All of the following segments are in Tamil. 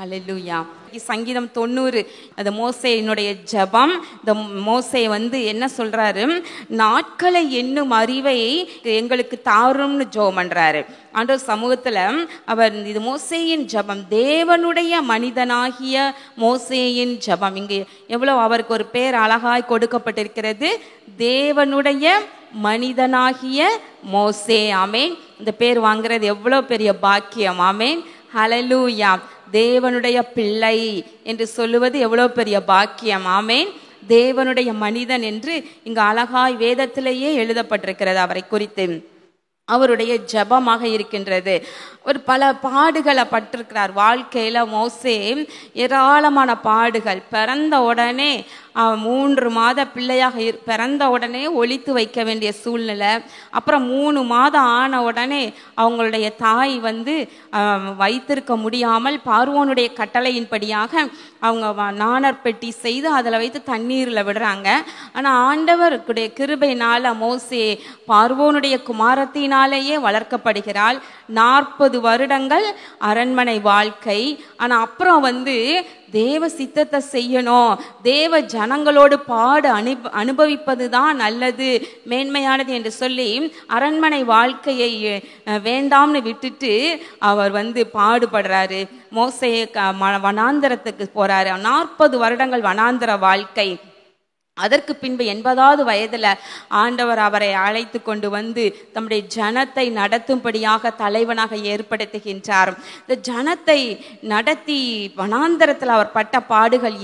ஹல்லேலூயா. சங்கீதம் 90 அது மோசேயினுடைய ஜெபம். இந்த மோசே என்ன சொல்றாரு, நாட்களை எண்ணும் அறிவை எங்களுக்கு தாரும்னு ஜெபம் பண்றாரு ஆண்டவர் சமூகத்துல. அவர் இது மோசேயின் ஜெபம், தேவனுடைய மனிதனாகிய மோசேயின் ஜெபம். இங்கு எவ்வளவு அவருக்கு ஒரு பேர் அழகாய் கொடுக்கப்பட்டிருக்கிறது, தேவனுடைய மனிதனாகிய மோசே. ஆமேன். இந்த பேர் வாங்குறது எவ்வளவு பெரிய பாக்கியம். ஆமேன். ஹல்லேலூயா. தேவனுடைய பிள்ளை என்று சொல்லுவது எவ்வளவு பெரிய பாக்கியம். ஆமேன். தேவனுடைய மனிதன் என்று இங்கு அழகாய் வேதத்திலேயே எழுதப்பட்டிருக்கிறது அவரை குறித்து. அவருடைய ஜெபமாக இருக்கின்றது. ஒரு பல பாடுகளை பட்டிருக்கிறார் வாழ்க்கையில. மோசே ஏராளமான பாடுகள். பிறந்த உடனே 3 மாத பிள்ளையாக பிறந்த உடனே ஒளித்து வைக்க வேண்டிய சூழ்நிலை. அப்புறம் 3 மாதம் ஆன உடனே அவங்களுடைய தாய் வைத்திருக்க முடியாமல் பார்வோனுடைய கட்டளையின்படியாக அவங்க நாணர் பெட்டி செய்து அதில் வைத்து தண்ணீரில் விடுறாங்க. ஆனால் ஆண்டவருடைய கிருபையினால மோசே பார்வோனுடைய குமாரத்தினாலேயே வளர்க்கப்படுகிறாள். 40 வருடங்கள் அரண்மனை வாழ்க்கை. ஆனால் அப்புறம் தேவ சித்தத்தை செய்யணும், தேவ ஜனங்களோடு பாடு அனுபவிப்பது தான் நல்லது, மேன்மையானது என்று சொல்லி அரண்மனை வாழ்க்கையை வேண்டாம்னு விட்டுட்டு அவர் பாடுபடுறாரு. மோசே வனாந்தரத்துக்கு போறாரு. 40 வருடங்கள் வனாந்தர வாழ்க்கை. அதற்கு பின்பு 80வது வயதுல ஆண்டவர் அவரை அழைத்து கொண்டு தம்முடைய ஜனத்தை நடத்தும்படியாக தலைவனாக ஏற்படுத்துகின்றார். இந்த ஜனத்தை நடத்தி வனாந்தரத்தில் அவர் பட்ட பாடுகள்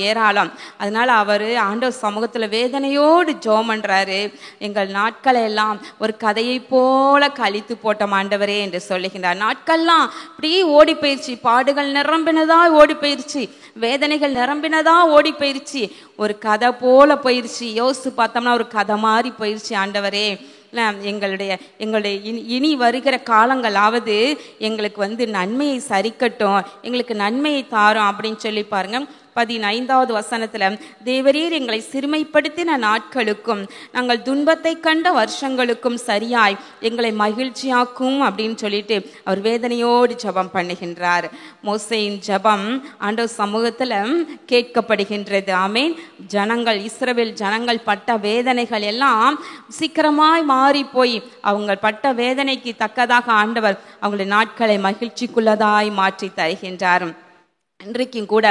ஏராளம். அதனால அவர் ஆண்டவர் சமூகத்துல வேதனையோடு ஜெபம் பண்றாரு. எங்கள் நாட்களை எல்லாம் ஒரு கதையை போல கழித்து போட்டோம் ஆண்டவரே என்று சொல்லுகின்றார். நாட்கள்லாம் இப்படியே ஓடி போயிடுச்சு. பாடுகள் நிரம்பினதா ஓடி போயிடுச்சு, வேதனைகள் நிரம்பினதா ஓடி போயிடுச்சு, ஒரு கதை போல போயிடுச்சு. யோசித்து பார்த்தோம்னா ஒரு கதை மாதிரி போயிடுச்சு. ஆண்டவரே, எங்களுடைய இனி வருகிற காலங்களாவது எங்களுக்கு நன்மையை சரிக்கட்டும், எங்களுக்கு நன்மையை தாரும் அப்படின்னு சொல்லி பாருங்க. 15வது வசனத்துல, தேவரீர் எங்களை சிறுமைப்படுத்தின நாட்களுக்கும் நாங்கள் துன்பத்தை கண்ட வருஷங்களுக்கும் சரியாய் எங்களை மகிழ்ச்சியாக்கும் அப்படின்னு சொல்லிட்டு அவர் வேதனையோடு ஜெபம் பண்ணுகின்றார். மோசேயின் ஜெபம் ஆண்டவர் சமூகத்துல கேட்கப்படுகின்றது. ஆமேன். ஜனங்கள், இஸ்ரவேல் ஜனங்கள் பட்ட வேதனைகள் எல்லாம் சீக்கிரமாய் மாறி போய் அவங்க பட்ட வேதனைக்கு தக்கதாக ஆண்டவர் அவங்களுடைய நாட்களை மகிழ்ச்சிக்குள்ளதாய் மாற்றி தருகின்றார். இன்றைக்கும் கூட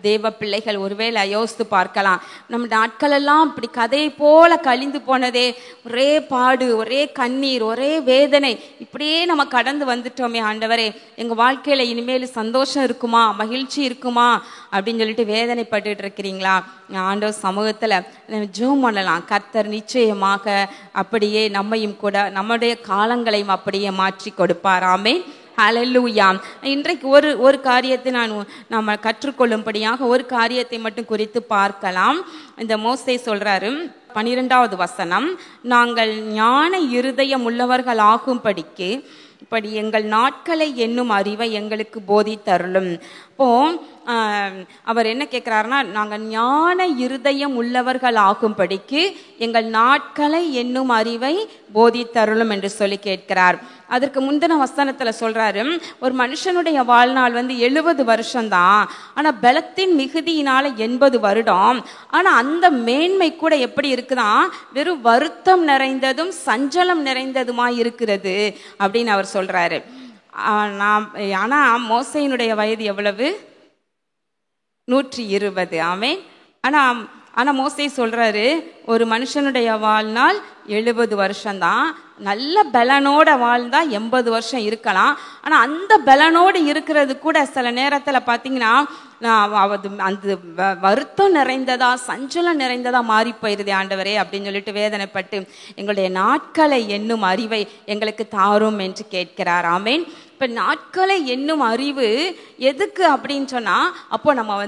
தேவ பிள்ளைகள் ஒருவேளை யோசித்து பார்க்கலாம், நம்ம நாட்கள் எல்லாம் இப்படி கதையை போல கழிந்து போனதே, ஒரே பாடு, ஒரே கண்ணீர், ஒரே வேதனை, இப்படியே நம்ம கடந்து வந்துட்டோமே ஆண்டவரே, எங்க வாழ்க்கையில இனிமேல் சந்தோஷம் இருக்குமா, மகிழ்ச்சி இருக்குமா அப்படின்னு சொல்லிட்டு வேதனைப்பட்டு இருக்கிறீங்களா? ஆண்டவர் சமூகத்துல ஜெபம் பண்ணலாம். கர்த்தர் நிச்சயமாக அப்படியே நம்மையும் கூட நம்முடைய காலங்களையும் அப்படியே மாற்றி கொடுப்பார். ஆமென். ஹல்லேலூயா. இன்றைக்கு ஒரு காரியத்தை நம்ம கற்றுக்கொள்ளும்படியாக ஒரு காரியத்தை மட்டும் குறித்து பார்க்கலாம். இந்த மோசே சொல்றாரு, 12வது வசனம், நாங்கள் ஞான இருதயம் உள்ளவர்கள் ஆகும்படிக்கு இப்படி எங்கள் நாட்களை என்னும் அறிவை எங்களுக்கு போதித்தருளும். இப்போ அவர் என்ன கேட்கிறாருன்னா, நாங்கள் ஞான இருதயம் உள்ளவர்கள் ஆகும்படிக்கு எங்கள் நாட்களை என்னும் அறிவை போதித்தருளும் என்று சொல்லி கேட்கிறார். அதற்கு முந்தின வசனத்துல சொல்றாரு, ஒரு மனுஷனுடைய வாழ்நாள் 70 வருஷம்தான், ஆனா பலத்தின் மிகுதியினால 80 வருடம். ஆனா அந்த மேன்மை கூட எப்படி இருக்குதான், வெறும் வருத்தம் நிறைந்ததும் சஞ்சலம் நிறைந்ததுமாய் இருக்கிறது அப்படின்னு அவர் சொல்றாரு. ஆனா மோசேயினுடைய வயது எவ்வளவு? 120. ஆமென். ஆனா மோசே சொல்றாரு, ஒரு மனுஷனுடைய வாழ்நாள் 70 வருஷம்தான், நல்ல பலனோட வாழ்ந்தா 80 வருஷம் இருக்கலாம். ஆனா அந்த பலனோடு இருக்கிறது கூட சில நேரத்துல பாத்தீங்கன்னா அந்த வருத்தம் நிறைந்ததா சஞ்சலம் நிறைந்ததா மாறி போயிருது ஆண்டவரே அப்படின்னு சொல்லிட்டு வேதனைப்பட்டு எங்களுடைய நாட்களை என்னும் அறிவை எங்களுக்கு தாரும் என்று கேட்கிறார். ஆமேன். இப்ப நாட்களை என்னும் அறிவு எதுக்கு அப்படின்னு சொன்னா, அப்போ நம்ம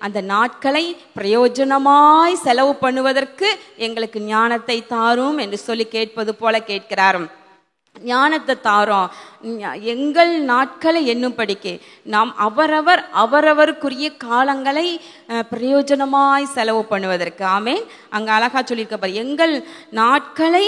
அந்த நாட்களை பிரயோஜனமாய் செலவு பண்ணுவதற்கு எங்களுக்கு ஞானத்தை தாரும் என்று சொல்லி கேட்பது போல கேட்கிறார். ஞானத்தை தாரோம். எங்கள் நாட்களை எண்ணும்படிக்கு நாம் அவரவருக்குரிய காலங்களை பிரயோஜனமாய் செலவு பண்ணுவதற்கு. ஆமேன். அங்கே அழகா சொல்லியிருக்க, எங்கள் நாட்களை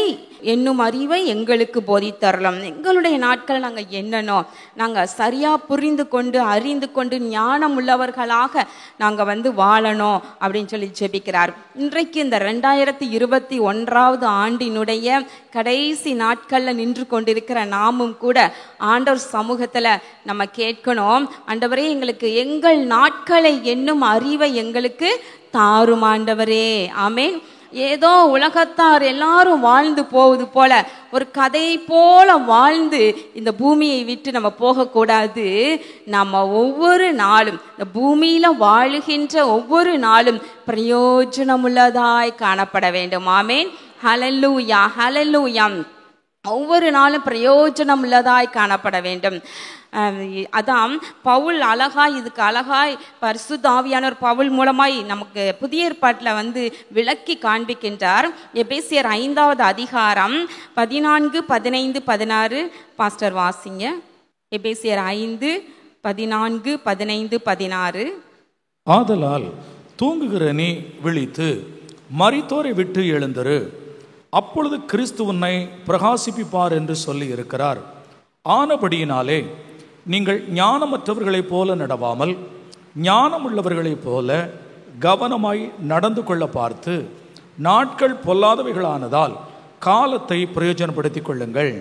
என்னும் அறிவை எங்களுக்கு போதித்தரலாம். எங்களுடைய நாட்களை நாங்கள் என்னனோம், நாங்கள் சரியாக புரிந்து கொண்டு அறிந்து கொண்டு ஞானம் உள்ளவர்களாக நாங்கள் வாழணும் அப்படின்னு சொல்லி ஜெபிக்கிறார். இன்றைக்கு இந்த 2021 ஆண்டினுடைய கடைசி நாட்களில் நின்று கொண்டிருக்கிற நாமும் கூட ஆண்டவர் சமூகத்தில் நம்ம கேட்கணும், ஆண்டவரே எங்களுக்கு எங்கள் நாட்களை என்னும் அறிவை எங்களுக்கு தாரும் ஆண்டவரே. ஆமேன். ஏதோ உலகத்தார் எல்லாரும் வாழ்ந்து போவது போல ஒரு கதை போல வாழ்ந்து இந்த பூமியை விட்டு நம்ம போகக்கூடாது. நம்ம ஒவ்வொரு நாளும் இந்த பூமியில வாழுகின்ற ஒவ்வொரு நாளும் பிரயோஜனமுள்ளதாய் காணப்பட வேண்டும். ஆமேன். ஹல்லேலூயா, ஹல்லேலூயா. ஒவ்வொரு நாளும் பிரயோஜனம் உள்ளதாய் காணப்பட வேண்டும். அதான் பவுல் இதுக்கு அழகாய் பரிசுத்த ஆவியானவர் பவுல் மூலமாய் நமக்கு புதிய ஏற்பாட்டில் விளக்கி காண்பிக்கின்றார். எபேசியர் 5வது அதிகாரம் 14, 15, 16 பாஸ்டர் வாசிங்க. எபேசியர் 5, 14, 15, 16. ஆதலால் தூங்குகிற நீ விழித்து மரித்தோரை விட்டு எழுந்திரு, அப்பொழுது கிறிஸ்து உன்னை பிரகாசிப்பிப்பார் என்று சொல்லி இருக்கிறார். ஆனபடியினாலே நீங்கள் ஞானமற்றவர்களைப் போல நடவாமல் ஞானமுள்ளவர்களைப் போல கவனமாய் நடந்து கொள்ள பார்த்து நாட்கள் பொல்லாதவைகளானதால் காலத்தை பிரயோஜனப்படுத்திக் கொள்ளுங்கள்.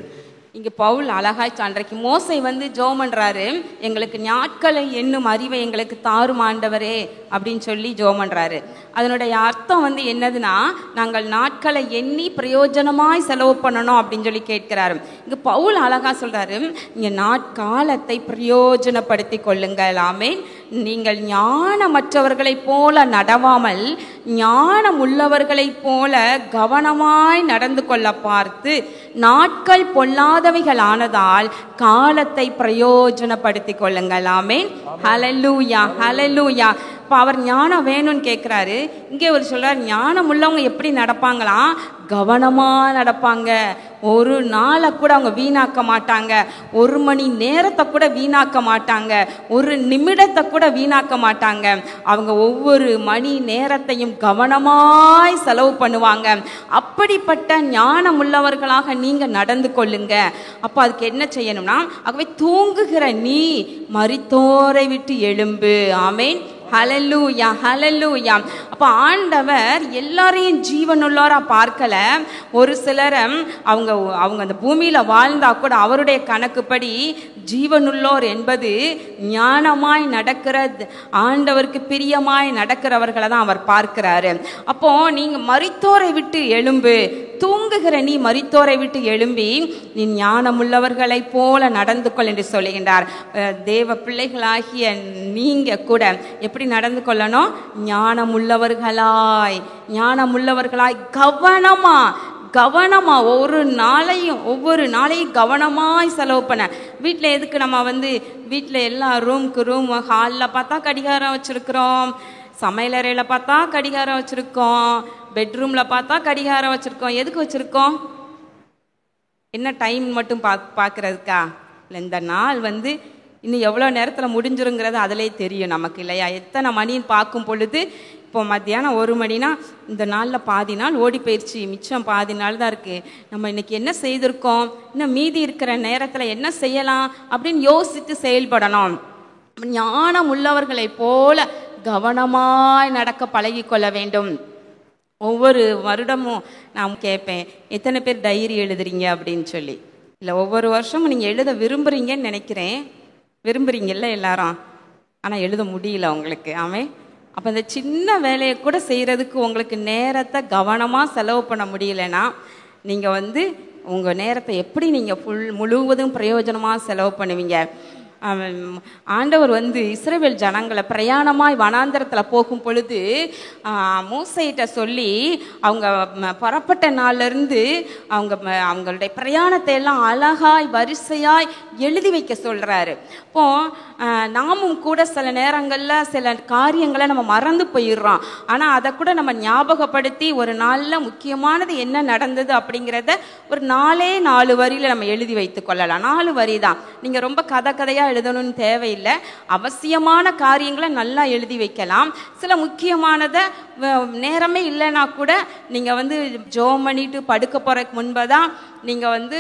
இங்கே பவுல் அழகாய் அன்றைக்கு மோசே ஜெபம் பண்றாரு, எங்களுக்கு நாட்களை என்னும் அறிவை எங்களுக்கு தாரும் ஆண்டவரே அப்படின்னு சொல்லி ஜெபம் பண்றாரு. அதனுடைய அர்த்தம் என்னதுன்னா, நாங்கள் நாட்களை எண்ணி பிரயோஜனமாய் செலவு பண்ணணும் அப்படின்னு சொல்லி கேட்கிறாரு. இங்கே பவுல் அழகா சொல்றாரு, இங்கே நாட்காலத்தை பிரயோஜனப்படுத்தி கொள்ளுங்கள். ஆமேன். நீங்கள் ஞானமற்றவர்களைப் போல நடவாமல் ஞானம் உள்ளவர்களைப் போல கவனமாய் நடந்து கொள்ள பார்த்து நாட்கள் பொல்லாதவைகள் ஆனதால் காலத்தை பிரயோஜனப்படுத்தி கொள்ளுங்கள். ஆமேன். ஹல்லேலூயா, ஹல்லேலூயா. இப்போ அவர் ஞானம் வேணும்னு கேட்குறாரு. இங்கே ஒரு சொல்றார், ஞானம் உள்ளவங்க எப்படி நடப்பாங்களாம்? கவனமாக நடப்பாங்க. ஒரு நாளை கூட அவங்க வீணாக்க மாட்டாங்க, ஒரு மணி நேரத்தை கூட வீணாக்க மாட்டாங்க, ஒரு நிமிடத்தை கூட வீணாக்க மாட்டாங்க. அவங்க ஒவ்வொரு மணி நேரத்தையும் கவனமாய் செலவு பண்ணுவாங்க. அப்படிப்பட்ட ஞானம் உள்ளவர்களாக நீங்க நடந்து கொள்ளுங்க. அப்போ அதுக்கு என்ன செய்யணும்னா, ஆகவே தூங்குகிற நீ மரித்தோரை விட்டு எழும்பு. ஆமேன். ஹல்லேலூயா, ஹல்லேலூயா. அப்போ ஆண்டவர் எல்லாரையும் ஜீவனுள்ளோரா பார்க்கல. ஒரு சிலர் அவங்க அந்த பூமியில வாழ்ந்தா கூட அவருடைய கணக்குப்படி ஜீவனுள்ளோர் என்பது ஞானமாய் நடக்கிற ஆண்டவருக்கு பிரியமாய் நடக்கிறவர்களை தான் அவர் பார்க்கிறாரு. அப்போ நீங்க மரித்தோரை விட்டு எழும்பு, தூங்குகிற நீ மரித்தோரை விட்டு எழும்பி நீ ஞானமுள்ளவர்களை போல நடந்து கொள் என்று சொல்லுகின்றார். தேவ பிள்ளைகளாகிய நீங்க கூட எப்படி நடந்து கொள்ளணும்? ஞானமுள்ளவர்களாய் கவனமா ஒவ்வொரு நாளையும் கவனமாய் செலவு பண்ண. வீட்டில் எதுக்கு நம்ம வீட்டில் எல்லா ரூம் ஹாலில் பார்த்தா கடிகாரம் வச்சிருக்கிறோம், சமையலறையில் பார்த்தா கடிகாரம் வச்சிருக்கோம், பெட்ரூமில் பார்த்தா கடிகாரம் வச்சிருக்கோம். எதுக்கு வச்சிருக்கோம்? என்ன டைம் மட்டும் பார்க்கறதுக்கா? இல்லை, இந்த நாள் இன்னும் எவ்வளோ நேரத்தில் முடிஞ்சிருங்கிறது அதிலே தெரியும் நமக்கு இல்லையா? எத்தனை மணின்னு பார்க்கும் பொழுது இப்போ மத்தியானம் 1 மணினா இந்த நாளில் பாதி நாள் ஓடி போயிடுச்சு, மிச்சம் பாதி நாள் தான் இருக்குது. நம்ம இன்னைக்கு என்ன செய்திருக்கோம், இன்னும் மீதி இருக்கிற நேரத்தில் என்ன செய்யலாம் அப்படின்னு யோசித்து செயல்படணும். ஞானம் உள்ளவர்களை போல கவனமாய் நடக்க பழகி கொள்ள வேண்டும். ஒவ்வொரு வருடமும் நான் கேட்பேன், எத்தனை பேர் டைரி எழுதுறீங்க அப்படின்னு சொல்லி. இல்லை, ஒவ்வொரு வருஷமும் நீங்கள் எழுத விரும்புகிறீங்கன்னு நினைக்கிறேன். விரும்புகிறீங்கல்ல எல்லாரும், ஆனால் எழுத முடியல உங்களுக்கு. ஆமே. அப்போ இந்த சின்ன வேலையை கூட செய்கிறதுக்கு உங்களுக்கு நேரத்தை கவனமாக செலவு பண்ண முடியலன்னா நீங்கள் உங்கள் நேரத்தை எப்படி நீங்கள் முழுவதும் பிரயோஜனமாக செலவு பண்ணுவீங்க? ஆண்டவர் வந்து இஸ்ரவேல் ஜனங்களை பிரயாணமாய் வனாந்தரத்தில் போகும் பொழுது மோசேயிட்ட சொல்லி அவங்க புறப்பட்ட நாள்லேருந்து அவங்களுடைய பிரயாணத்தை எல்லாம் அழகாய் வரிசையாய் எழுதி வைக்க சொல்கிறாரு. இப்போ நாமும் கூட சில நேரங்களில் சில காரியங்களை நம்ம மறந்து போயிடுறோம். ஆனால் அதை கூட நம்ம ஞாபகப்படுத்தி ஒரு நாளில் முக்கியமானது என்ன நடந்தது அப்படிங்கிறத ஒரு 4 வரியில் நம்ம எழுதி வைத்து கொள்ளலாம். 4 வரி தான். நீங்கள் ரொம்ப கதையாக எழுதணும்னு தேவையில்லை. அவசியமான காரியங்களை நல்லா எழுதி வைக்கலாம். சில முக்கியமானதை நேரமே இல்லைன்னா கூட நீங்கள் வந்து ஜெபம் பண்ணிட்டு படுக்க போகிறதுக்கு முன்பதான் நீங்கள் வந்து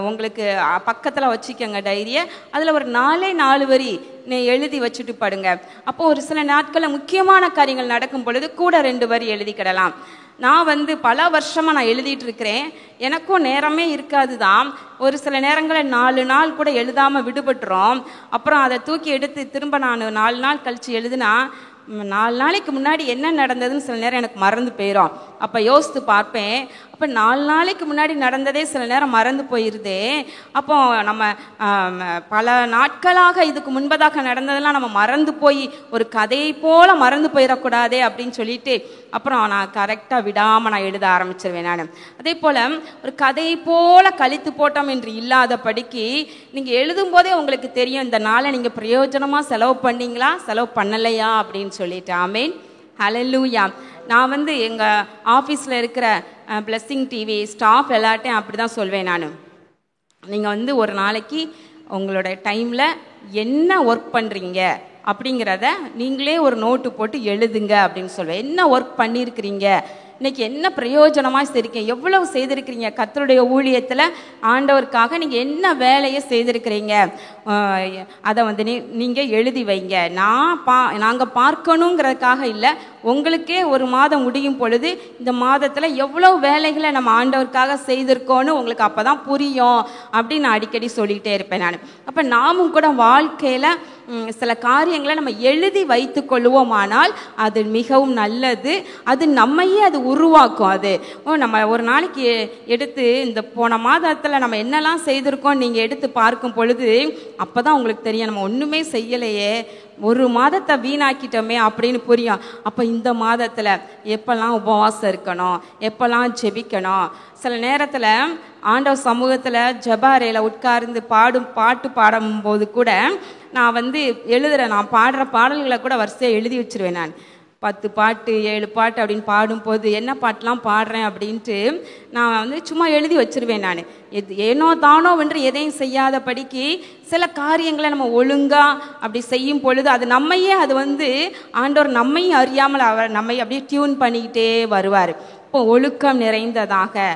உங்களுக்கு பக்கத்தில் வச்சுக்கோங்க டைரியை. அதில் ஒரு 4 வரி எழுதி வச்சுட்டு படுங்க. அப்போ ஒரு சில நாட்களில் முக்கியமான காரியங்கள் நடக்கும் பொழுது கூட 2 வரி எழுதிக்கிடலாம். நான் வந்து பல வருஷமாக நான் எழுதிட்டு இருக்கிறேன். எனக்கும் நேரமே இருக்காது தான். ஒரு சில நேரங்களில் 4 நாள் கூட எழுதாமல் விடுபட்டுறோம். அப்புறம் அதை தூக்கி எடுத்து திரும்ப நான் 4 நாள் கழித்து எழுதுனா 4 நாளைக்கு முன்னாடி என்ன நடந்ததுன்னு சில நேரம் எனக்கு மறந்து போயிடும். அப்போ யோசித்து பார்ப்பேன். அப்போ 4 நாளைக்கு முன்னாடி நடந்ததே சில நேரம் மறந்து போயிருதே. அப்போ நம்ம பல நாட்களாக இதுக்கு முன்பதாக நடந்ததெல்லாம் நம்ம மறந்து போய் ஒரு கதையை போல மறந்து போயிடக்கூடாதே அப்படின்னு சொல்லிட்டு அப்புறம் நான் கரெக்டாக விடாமல் நான் எழுத ஆரம்பிச்சிருவேன். நான் அதே போல் ஒரு கதையை போல கழித்து போட்டோம் என்று இல்லாதபடிக்கு நீங்கள் எழுதும் போதே உங்களுக்கு தெரியும் இந்த நாளை நீங்கள் பிரயோஜனமாக செலவு பண்ணீங்களா செலவு பண்ணலையா அப்படின்னு சொல்லிட்டு. ஆமேன், ஹல்லேலூயா. நான் வந்து எங்கள் ஆஃபீஸில் இருக்கிற பிளெஸ்ஸிங் டிவி ஸ்டாஃப் எல்லாட்டையும் அப்படி தான் சொல்வேன். நான் நீங்கள் வந்து ஒரு நாளைக்கு உங்களோட டைமில் என்ன ஒர்க் பண்ணுறீங்க அப்படிங்கிறத நீங்களே ஒரு நோட்டு போட்டு எழுதுங்க அப்படின்னு சொல்வேன். என்ன ஒர்க் பண்ணியிருக்கிறீங்க, இன்னைக்கு என்ன பிரயோஜனமாக செய்திருக்கீங்க, எவ்வளவு செய்திருக்கிறீங்க, கர்த்தருடைய ஊழியத்தில் ஆண்டவருக்காக நீங்கள் என்ன வேலையை செய்திருக்கிறீங்க, அதை வந்து நீங்கள் எழுதி வைங்க. நாங்கள் பார்க்கணுங்கிறதுக்காக இல்லை, உங்களுக்கே ஒரு மாதம் முடியும் பொழுது இந்த மாதத்தில் எவ்வளோ வேலைகளை நம்ம ஆண்டவருக்காக செய்திருக்கோன்னு உங்களுக்கு அப்போ தான் புரியும் அப்படின்னு நான் அடிக்கடி சொல்லிகிட்டே இருப்பேன். நான் அப்போ நாமும் கூட வாழ்க்கையில் சில காரியங்களை நம்ம எழுதி வைத்து கொள்வோமானால் அது மிகவும் நல்லது. அது நம்மையே அது உருவாக்கும். அது நம்ம ஒரு நாளைக்கு எடுத்து இந்த போன மாதத்தில் நம்ம என்னெல்லாம் செய்திருக்கோம் நீங்கள் எடுத்து பார்க்கும் பொழுது அப்போ தான் உங்களுக்கு தெரியும் நம்ம ஒன்றுமே செய்யலையே, ஒரு மாதத்தை வீணாக்கிட்டோமே அப்படின்னு புரியும். அப்போ இந்த மாதத்தில் எப்பெல்லாம் உபவாசம் இருக்கணும், எப்பெல்லாம் ஜெபிக்கணும். சில நேரத்தில் ஆண்டவர் சமூகத்தில் ஜெபாரேல உட்கார்ந்து பாட்டு பாடும்போது கூட நான் வந்து எழுதுகிறேன். நான் பாடுற பாடல்களை கூட வரிசையாக எழுதி வச்சிருவேன். நான் 10 பாட்டு 7 பாட்டு அப்படின்னு பாடும்போது என்ன பாட்டெலாம் பாடுறேன் அப்படின்ட்டு நான் வந்து சும்மா எழுதி வச்சிருவேன். நான் ஏனோ தானோ என்று எதையும் செய்யாதபடிக்கு சில காரியங்களை நம்ம ஒழுங்காக அப்படி செய்யும் பொழுது அது நம்மையே அது வந்து ஆண்டவர் நம்மையும் அறியாமல் அவர் நம்மை அப்படியே டியூன் பண்ணிக்கிட்டே வருவார். இப்போ ஒழுக்கம் நிறைந்ததாக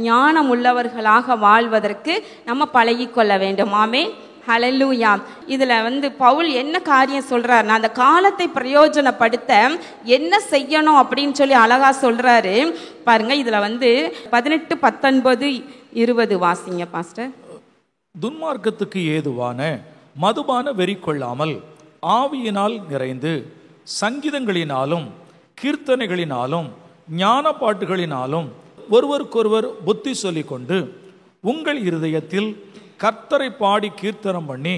ஞானம் உள்ளவர்களாக வாழ்வதற்கு நம்ம பழகிக்கொள்ள வேண்டும். ஆமென், ஹல்லேலூயா. இதில் வந்து பவுல் என்ன காரியம் சொல்கிறார், நான் அந்த காலத்தை பிரயோஜனப்படுத்த என்ன செய்யணும் அப்படின்னு சொல்லி அழகா சொல்கிறாரு பாருங்க. இதில் வந்து 18, 19, 20 வாசிங்க பாஸ்டர். துன்மார்க்கத்துக்கு ஏதுவான மதுபான வெறி கொள்ளாமல் ஆவியினால் நிறைந்து சங்கீதங்களினாலும் கீர்த்தனைகளினாலும் ஞான பாட்டுகளினாலும் ஒருவருக்கொருவர் புத்தி சொல்லிக்கொண்டு உங்கள் இருதயத்தில் கர்த்தரை பாடி கீர்த்தனம் பண்ணி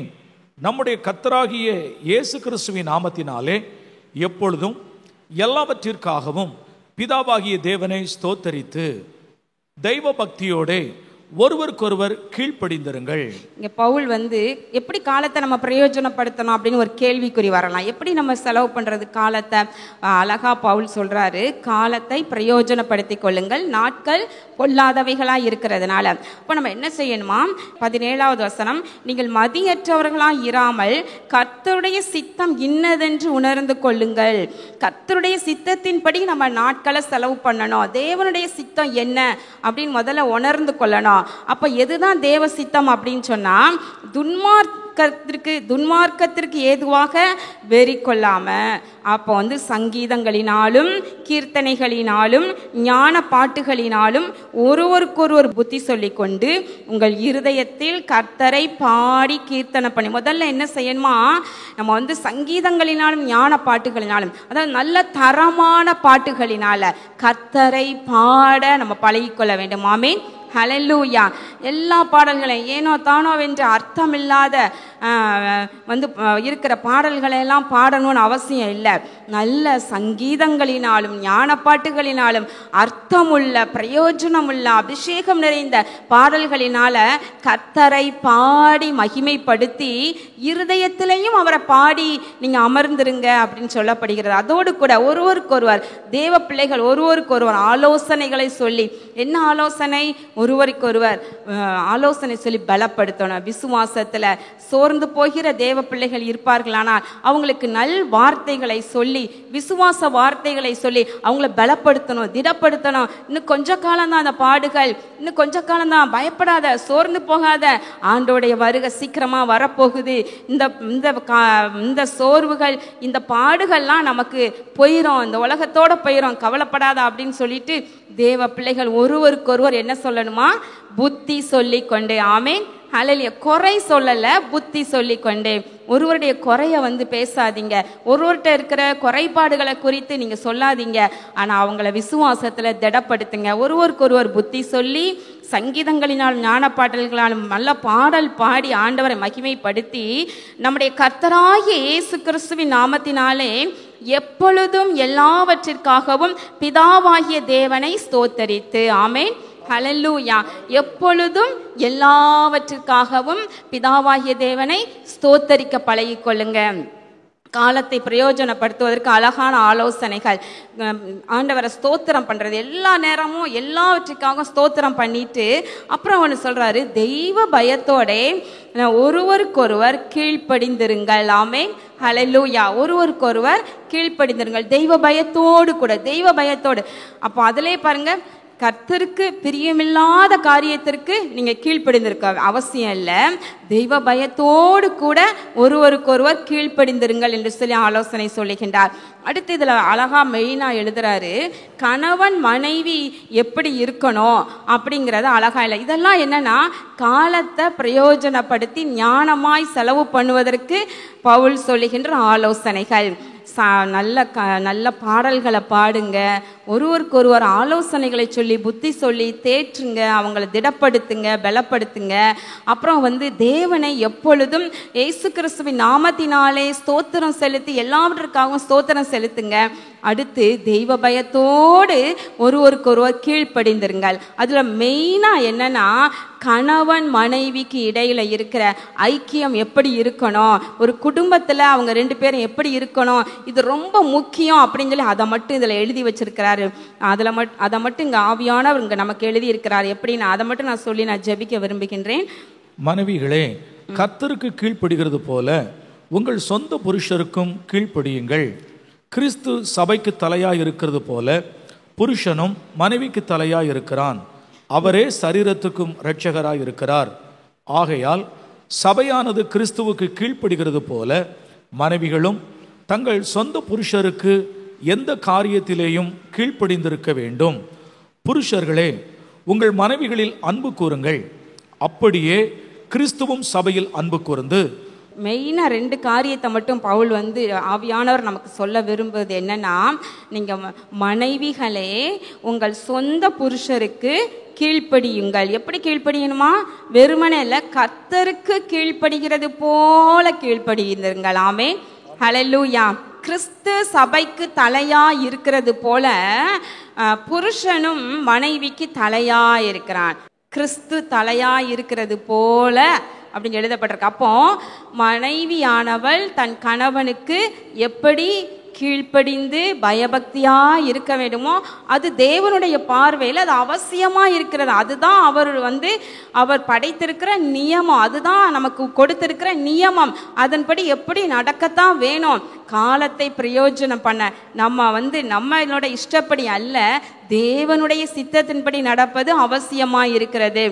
நம்முடைய கர்த்தராகிய இயேசு கிறிஸ்துவின் நாமத்தினாலே எப்பொழுதும் எல்லாவற்றிற்காகவும் பிதாவாகிய தேவனை ஸ்தோத்தரித்து தெய்வ பக்தியோடே ஒருவருக்கொருவர் கீழ்ப்படிந்திருங்கள். இங்கே பவுல் வந்து எப்படி காலத்தை நம்ம பிரயோஜனப்படுத்தணும் அப்படின்னு ஒரு கேள்விக்குறி வரலாம். எப்படி நம்ம செலவு பண்ணுறது காலத்தை? அழகா பவுல் சொல்கிறாரு, காலத்தை பிரயோஜனப்படுத்தி கொள்ளுங்கள், நாட்கள் பொல்லாதவைகளாக இருக்கிறதுனால. இப்போ நம்ம என்ன செய்யணுமா? 17வது வசனம், நீங்கள் மதியற்றவர்களாக இராமல் கர்த்தருடைய சித்தம் இன்னதென்று உணர்ந்து கொள்ளுங்கள். கர்த்தருடைய சித்தத்தின்படி நம்ம நாட்களை செலவு பண்ணணும். தேவனுடைய சித்தம் என்ன அப்படின்னு முதல்ல உணர்ந்து கொள்ளணும். அப்ப எதுதான் தேவ சித்தம் அப்படின்னு சொன்னா, துன்மார்க்கத்திற்கு ஏதுவாக வெறி கொள்ளாம, அப்போ வந்து சங்கீதங்களினாலும் கீர்த்தனைகளினாலும் ஞான பாட்டுகளினாலும் ஒருவருக்கொருவர் புத்தி சொல்லி கொண்டு உங்கள் இருதயத்தில் கர்த்தரை பாடி கீர்த்தனை பண்ணி. முதல்ல என்ன செய்யணுமா, நம்ம வந்து சங்கீதங்களினாலும் ஞான பாட்டுகளினாலும், அதாவது நல்ல தரமான பாட்டுகளினால கர்த்தரை பாட நம்ம பழகிக்கொள்ள வேண்டும். ஆமென், ஹல்லேலூயா. எல்லா பாடல்களையும் ஏனோ தானோ வென்ற அர்த்தமில்லாத இருக்கிற பாடல்களை எல்லாம் பாடணும்னு அவசியம் இல்லை. நல்ல சங்கீதங்களினாலும் ஞான பாட்டுகளினாலும் அர்த்தமுள்ள பிரயோஜனமுள்ள அபிஷேகம் நிறைந்த பாடல்களினால கர்த்தரை பாடி மகிமைப்படுத்தி இருதயத்திலையும் அவரை பாடி நீங்க அமர்ந்திருங்க அப்படின்னு சொல்லப்படுகிறது. அதோடு கூட ஒருவருக்கொருவர் தேவ பிள்ளைகள் ஒருவருக்கொருவர் ஆலோசனைகளை சொல்லி, என்ன ஆலோசனை? ஒருவருக்கொருவர் ஆலோசனை சொல்லி பலப்படுத்தணும். விசுவாசத்துல சோர்ந்து போகிற தேவ பிள்ளைகள் இருப்பார்களானால் அவங்களுக்கு நல் வார்த்தைகளை சொல்லி, விசுவாச வார்த்தைகளை சொல்லி அவங்கள பலப்படுத்தணும், திடப்படுத்தணும். இன்னும் கொஞ்ச காலம் தான் அந்த பாடுகள், இன்னும் கொஞ்ச காலம் தான், பயப்படாத, சோர்ந்து போகாத, ஆண்டோடைய வருகை சீக்கிரமா வரப்போகுது. இந்த சோர்வுகள் இந்த பாடுகள்லாம் நமக்கு போயிரும், இந்த உலகத்தோட போயிரும், கவலைப்படாத அப்படின்னு சொல்லிட்டு தேவ பிள்ளைகள் ஒருவருக்கொருவர் என்ன சொல்லணுமா? புத்தி சொல்லி கொண்டு. ஆமேன், ஹல்லேலூயா. குறை சொல்லல, புத்தி சொல்லி கொண்டு. ஒருவருடைய குறைய பேசாதீங்க, ஒருவர்கிட்ட இருக்கிற குறைபாடுகளை குறித்து நீங்க சொல்லாதீங்க. ஆனா அவங்கள விசுவாசத்துல திடப்படுத்துங்க. ஒருவருக்கொருவர் புத்தி சொல்லி சங்கீதங்களினால் ஞான பாடல்களாலும் நல்ல பாடல் பாடி ஆண்டவரை மகிமைப்படுத்தி நம்முடைய கர்த்தராகிய இயேசு கிறிஸ்துவின் நாமத்தினாலே எப்பொழுதும் எல்லாவற்றிற்காகவும் பிதாவாகிய தேவனை ஸ்தோத்தரித்து. ஆமேன், ஹல்லேலூயா. எப்பொழுதும் எல்லாவற்றிற்காகவும் பிதாவாகிய தேவனை ஸ்தோத்தரிக்க பழகிக்கொள்ளுங்க. காலத்தை பிரயோஜனப்படுத்துவதற்கு அழகான ஆலோசனைகள். ஆண்டவரை ஸ்தோத்திரம் பண்றது, எல்லா நேரமும் எல்லாவற்றுக்காகவும் ஸ்தோத்திரம் பண்ணிட்டு அப்புறம் அவனு சொல்றாரு, தெய்வ பயத்தோட ஒருவருக்கொருவர் கீழ்ப்படிந்திருங்கள். ஆமென், ஹல்லேலூயா. ஒருவருக்கொருவர் கீழ்ப்படிந்திருங்கள், தெய்வ பயத்தோடு கூட, தெய்வ பயத்தோடு. அப்போ அதிலே பாருங்க, கர்த்தருக்கு பிரியமில்லாத காரியத்திற்கு நீங்க கீழ்ப்படிந்திருக்க அவசியம் இல்லை. தெய்வ பயத்தோடு கூட ஒருவருக்கொருவர் கீழ்ப்படிந்திருங்கள் என்று சொல்லி ஆலோசனை சொல்லுகின்றார். அடுத்து இதுல அழகா மெயினா எழுதுறாரு, கணவன் மனைவி எப்படி இருக்கணும் அப்படிங்கறது அழகா இல்லை. இதெல்லாம் என்னன்னா காலத்தை பிரயோஜனப்படுத்தி ஞானமாய் செலவு பண்ணுவதற்கு பவுல் சொல்லுகின்ற ஆலோசனைகள். நல்ல பாடல்களை பாடுங்க, ஒருவருக்கொருவர் ஆலோசனைகளை சொல்லி புத்தி சொல்லி தேற்றுங்க, அவங்களை திடப்படுத்துங்க, பலப்படுத்துங்க. அப்புறம் தேவனை எப்பொழுதும் இயேசு கிறிஸ்துவின் நாமத்தினாலே ஸ்தோத்திரம் செலுத்தி எல்லாவற்றுக்காகவும் ஸ்தோத்திரம் செலுத்துங்க. அடுத்து தெய்வ பயத்தோடு ஒருவருக்கொருவர் கீழ்ப்படிந்திருங்கள். அதுல மெயினா என்னன்னா கணவன் மனைவிக்கு இடையில இருக்கிற ஐக்கியம் எப்படி இருக்கணும், ஒரு குடும்பத்துல அவங்க ரெண்டு பேரும் எப்படி இருக்கணும், இது ரொம்ப முக்கியம் அப்படின்னு சொல்லி அதை மட்டும் இதுல எழுதி வச்சிருக்கிறாரு. அதை மட்டும் இங்க ஆவியானவர் இங்க நமக்கு எழுதி இருக்கிறார். எப்படின்னு அதை மட்டும் நான் சொல்லி நான் ஜெபிக்க விரும்புகின்றேன். மனைவிகளே, கர்த்தருக்கு கீழ்ப்படுகிறது போல உங்கள் சொந்த புருஷருக்கும் கீழ்ப்படியுங்கள். கிறிஸ்து சபைக்கு தலையாய் இருக்கிறது போல புருஷனும் மனைவிக்கு தலையாய் இருக்கிறான். அவரே சரீரத்துக்கும் இரட்சகராய் இருக்கிறார். ஆகையால் சபையானது கிறிஸ்துவுக்கு கீழ்ப்படுகிறது போல மனைவிகளும் தங்கள் சொந்த புருஷருக்கு எந்த காரியத்திலேயும் கீழ்ப்படிந்திருக்க வேண்டும். புருஷர்களே, உங்கள் மனைவிகளில் அன்பு கூறுங்கள், அப்படியே கிறிஸ்துவும் சபையில் அன்பு கூர்ந்து. மெயினா ரெண்டு காரியத்தை மட்டும் பவுல் ஆவியானவர் நமக்கு சொல்ல விரும்புவது என்னன்னா, நீங்க மனைவிகளே உங்கள் சொந்த புருஷருக்கு கீழ்ப்படியுங்கள். எப்படி கீழ்ப்படியணுமா? வெறுமனே இல்ல, கர்த்தருக்கு கீழ்ப்படுகிறது போல கீழ்ப்படியுங்கள். ஆமென், ஹல்லேலூயா. கிறிஸ்து சபைக்கு தலையா இருக்கிறது போல புருஷனும் மனைவிக்கு தலையா இருக்கிறான். கிறிஸ்து தலையா இருக்கிறது போல அப்படின்னு எழுதப்பட்டிருக்கு. அப்போ மனைவியானவள் தன் கணவனுக்கு எப்படி கீழ்ப்படிந்து பயபக்தியா இருக்க வேண்டுமோ அது தேவனுடைய பார்வையில் அது அவசியமா இருக்கிறது. அதுதான் அவர் படைத்திருக்கிற நியமம், அதுதான் நமக்கு கொடுத்திருக்கிற நியமம். அதன்படி எப்படி நடக்கத்தான் வேணும். காலத்தை பிரயோஜனம் பண்ண நம்மளோட இஷ்டப்படி அல்ல, தேவனுடைய சித்தத்தின்படி நடப்பது அவசியமா இருக்கிறது.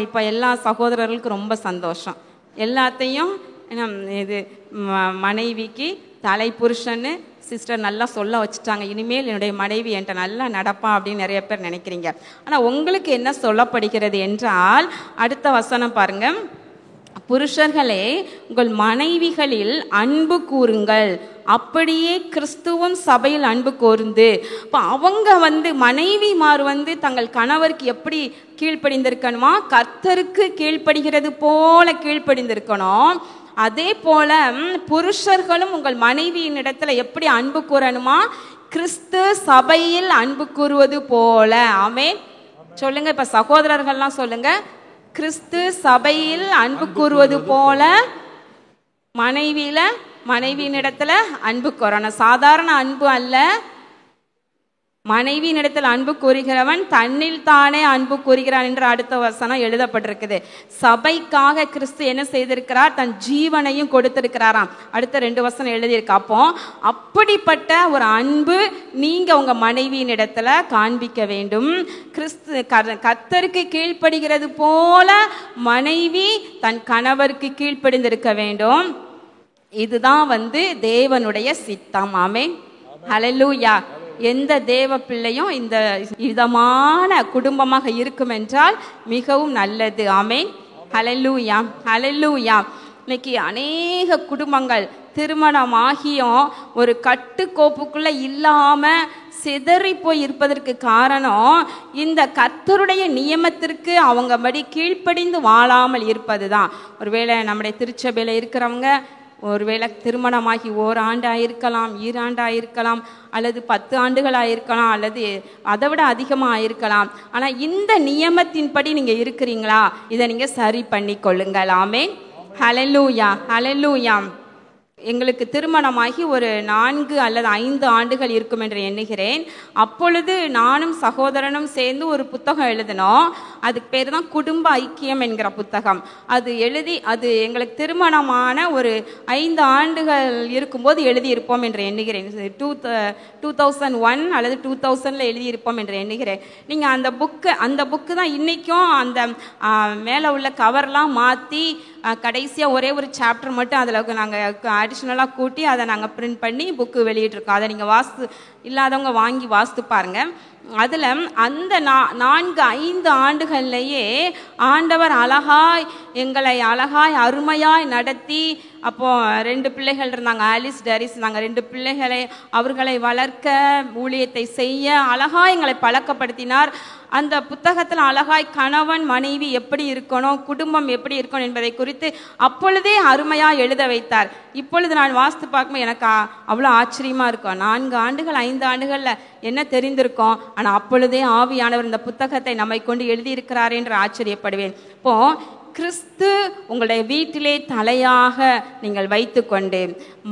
இப்போ எல்லா சகோதரர்களுக்கும் ரொம்ப சந்தோஷம். எல்லாத்தையும் இது மனைவிக்கு தலை புருஷன்னு சிஸ்டர் நல்லா சொல்ல வச்சுட்டாங்க. இனிமேல் என்னுடைய மனைவி என்கிட்ட நல்லா நடப்பா அப்படின்னு நிறைய பேர் நினைக்கிறீங்க. ஆனால் உங்களுக்கு என்ன சொல்லப்படுகிறது என்றால், அடுத்த வசனம் பாருங்க, புருஷர்களே உங்கள் மனைவிகளில் அன்பு கூறுங்கள், அப்படியே கிறிஸ்துவும் சபையில் அன்பு கூர்ந்து. இப்போ அவங்க மனைவிமார் தங்கள் கணவருக்கு எப்படி கீழ்ப்படிந்திருக்கணுமா? கர்த்தருக்கு கீழ்ப்படுகிறது போல கீழ்ப்படிந்திருக்கணும். அதே போல புருஷர்களும் உங்கள் மனைவியின் இடத்துல எப்படி அன்பு கூறணுமா? கிறிஸ்து சபையில் அன்பு கூறுவது போல. ஆமென் சொல்லுங்க. இப்ப சகோதரர்கள்லாம் சொல்லுங்க, கிறிஸ்து சபையில் அன்பு கூறுவது போல மனைவியின் இடத்துல அன்பு கூறணும். சாதாரண அன்பு அல்ல. மனைவியின் இடத்தில் அன்பு கூறுகிறவன் தன்னில் தானே அன்பு கூறுகிறான் என்று அடுத்த வசனம் எழுதப்பட்டிருக்குது. சபைக்காக கிறிஸ்து என்ன செய்திருக்கிறார்? தன் ஜீவனையும் கொடுத்திருக்கிறாராம். அடுத்த 2 வசனம் எழுதியிருக்கு. அப்போ அப்படிப்பட்ட ஒரு அன்பு நீங்க உங்க மனைவியின் இடத்துல காண்பிக்க வேண்டும். கிறிஸ்து கர்த்தருக்கு கீழ்ப்படுகிறது போல மனைவி தன் கணவருக்கு கீழ்ப்படிந்திருக்க வேண்டும். இதுதான் தேவனுடைய சித்தம். ஆமென் ஹல்லேலூயா. எந்த தேவ பிள்ளையும் இந்த விதமான குடும்பமாக இருக்கும் என்றால் மிகவும் நல்லது. ஆமென் ஹல்லேலூயா ஹல்லேலூயா. இன்னைக்கு அநேக குடும்பங்கள் திருமணமாகியும் ஒரு கட்டுக்கோப்புக்குள்ள இல்லாம சிதறி போய் இருப்பதற்கு காரணம் இந்த கர்த்தருடைய நியமத்திற்கு அவங்க படி கீழ்ப்படிந்து வாழாமல் இருப்பதுதான். ஒருவேளை நம்முடைய திருச்சபையில இருக்கிறவங்க ஒருவேளை திருமணமாகி 1 ஆண்டு ஆயிருக்கலாம், 2 ஆண்டு ஆயிருக்கலாம், அல்லது 10 ஆண்டுகள் ஆயிருக்கலாம், அல்லது அதை விட அதிகமாக ஆயிருக்கலாம். ஆனால் இந்த நியமத்தின்படி நீங்கள் இருக்கிறீங்களா? இதை நீங்கள் சரி பண்ணி கொள்ளுங்கள். ஆமென் ஹல்லேலூயா ஹல்லேலூயா. எங்களுக்கு திருமணமாகி ஒரு 4 அல்லது 5 ஆண்டுகள் இருக்கும் என்று எண்ணுகிறேன். அப்பொழுது நானும் சகோதரனும் சேர்ந்து ஒரு புத்தகம் எழுதினோம். அதுக்கு பேர் தான் குடும்ப ஐக்கியம் என்கிற புத்தகம். அது எங்களுக்கு திருமணமான ஒரு 5 ஆண்டுகள் இருக்கும்போது எழுதியிருப்போம் என்று எண்ணுகிறேன். 2001 அல்லது 2000 எழுதியிருப்போம் என்று எண்ணுகிறேன். நீங்கள் அந்த புக்கு தான் இன்றைக்கும் அந்த மேலே உள்ள கவர்லாம் மாற்றி கடைசியாக ஒரே ஒரு சாப்டர் மட்டும் அதில் நாங்கள் அடிஷ்னலாக கூட்டி அதை நாங்கள் பிரிண்ட் பண்ணி புக்கு வெளியிட்ருக்கோம். அதை நீங்கள் இல்லாதவங்க வாங்கி வாசித்து பாருங்கள். அதில் அந்த 4-5 ஆண்டுகள்லேயே ஆண்டவர் எங்களை அழகாய் அருமையாய் நடத்தி, அப்போ 2 பிள்ளைகள் இருந்தாங்க, ஆலிஸ் டரிஸ். நாங்கள் 2 பிள்ளைகளை அவர்களை வளர்க்க ஊழியத்தை செய்ய அழகாய் எங்களை பழக்கப்படுத்தினார். அந்த புத்தகத்தில் அழகாய் கணவன் மனைவி எப்படி இருக்கணும், குடும்பம் எப்படி இருக்கணும் என்பதை குறித்து அப்பொழுதே அருமையாக எழுத வைத்தார். இப்பொழுது நான் வாசித்து பார்க்கும்போது எனக்கு அவ்வளோ ஆச்சரியமாக இருக்கும். 4 ஆண்டுகள் 5 ஆண்டுகளில் என்ன தெரிந்திருக்கோம், ஆனால் அப்பொழுதே ஆவியானவர் இந்த புத்தகத்தை நம்மை கொண்டு எழுதியிருக்கிறார் என்று ஆச்சரியப்படுவேன். இப்போ கிறிஸ்து உங்களுடைய வீட்டிலே தலையாக நீங்கள் வைத்துக்கொண்டு,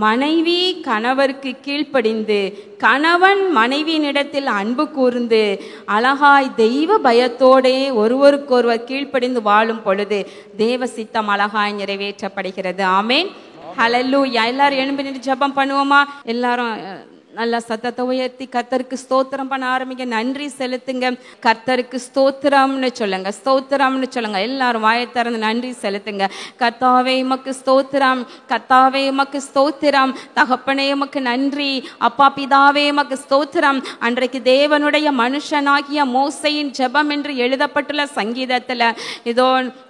மனைவி கணவருக்கு கீழ்ப்படிந்து, கணவன் மனைவியினிடத்தில் அன்பு கூர்ந்து, அழகாய் தெய்வ பயத்தோடே ஒருவருக்கொருவர் கீழ்ப்படிந்து வாழும் பொழுது தேவ சித்தம் அழகாய் நிறைவேற்றப்படுகிறது. ஆமென் ஹல்லேலூயா. எல்லாரும் எழும்பி நின்று ஜெபம் பண்ணுவோமா? எல்லாரும் நல்ல சத்தத்தை உயர்த்தி கர்த்தருக்கு ஸ்தோத்திரம் பண்ண ஆரம்பிங்க. நன்றி செலுத்துங்க. கர்த்தருக்கு ஸ்தோத்திரம்னு சொல்லுங்க, ஸ்தோத்திரம்னு சொல்லுங்க. எல்லாரும் வாயை திறந்து நன்றி செலுத்துங்க. கர்த்தாவே உமக்கு ஸ்தோத்திரம், கர்த்தாவே உமக்கு ஸ்தோத்திரம், தகப்பனே உமக்கு நன்றி, அப்பா பிதாவே உமக்கு ஸ்தோத்திரம். அன்றைக்கு தேவனுடைய மனுஷனாகிய மோசையின் ஜெபம் என்று எழுதப்பட்டுள்ள சங்கீதத்தில்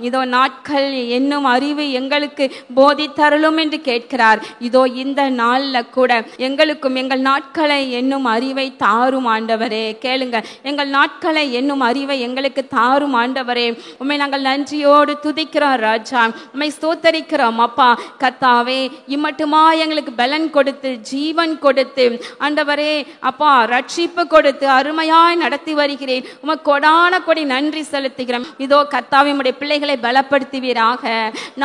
இதோ நாட்கள் என்னும் அறிவு எங்களுக்கு போதித்தருளும் என்று கேட்கிறார். இதோ இந்த நாளில் கூட எங்களுக்கும் எங்கள் நாட்களை என்னும் அறிவை தாரும் ஆண்டவரே. கேளுங்க, எங்கள் நாட்களை என்னும் அறிவை எங்களுக்கு தாரும் ஆண்டவரே. உம்மை நாங்கள் நன்றியோடு துதிக்கிறோம் ராஜா, உம்மை ஸ்தோத்தரிக்கிறோம் அப்பா. கர்த்தாவே இம்மட்டுமா எங்களுக்கு பலன் கொடுத்து ஜீவன் கொடுத்து ஆண்டவரே அப்பா ரட்சிப்பு கொடுத்து அருமையாய் நடத்தி வருகிறேன். உமக்கு கொடான கொடி நன்றி செலுத்துகிறோம். இதோ கர்த்தாவே உம்முடைய பிள்ளைகளை பலப்படுத்துவீராக.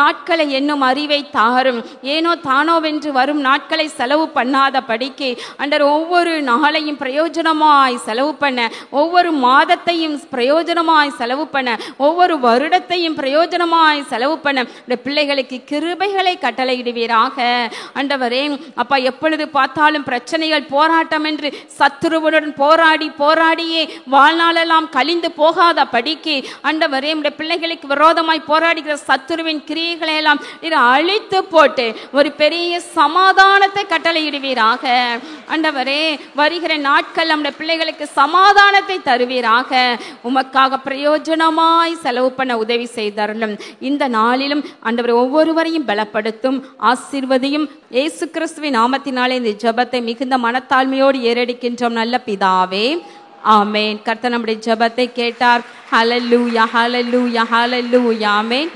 நாட்களை என்னும் அறிவை தாரும். ஏனோ தானோவென்று வரும் நாட்களை செலவு பண்ணாத படிக்கு அண்டர் ஒவ்வொரு நாளையும் பிரயோஜனமாய் செலவு பண்ண, ஒவ்வொரு மாதத்தையும் பிரயோஜனமாய் செலவு பண்ண, ஒவ்வொரு வருடத்தையும் பிரயோஜனமாய் செலவு பண்ண பிள்ளைகளுக்கு கிருபைகளை கட்டளையிடுவீராக. ஆண்டவரே அப்பா, எப்பொழுது பார்த்தாலும் பிரச்சனைகள் போராட்டம் என்று சத்துருவுடன் போராடியே வாழ்நாளெல்லாம் கழிந்து போகாத படிக்கு ஆண்டவரே உம்முடைய பிள்ளைகளுக்கு விரோதமாய் போராடுகிற சத்துருவின் கிரியைகளை எல்லாம் அழித்து போட்டு ஒரு பெரிய சமாதானத்தை கட்டளையிடுவீராக. ஆண்டவரே வருகிற நாட்கள் நம்முடைய பிள்ளைகளுக்கு சமாதானத்தை தருவீராக. உமக்காக பிரயோஜனமாய் செலவு பண்ண உதவி செய்தருளும். இந்த நாளிலும் ஆண்டவரே ஒவ்வொருவரையும் பலப்படுத்தும், ஆசீர்வதியும். இயேசு கிறிஸ்துவின் நாமத்தினாலே இந்த ஜெபத்தை மிகுந்த மனத்தாழ்மையோடு ஏறெடுக்கின்றோம் நல்ல பிதாவே, ஆமென். கர்த்தர் நம்முடைய ஜெபத்தை கேட்டார். ஹல்லேலூயா, ஹல்லேலூயா, ஹல்லேலூயா. ஆமென்.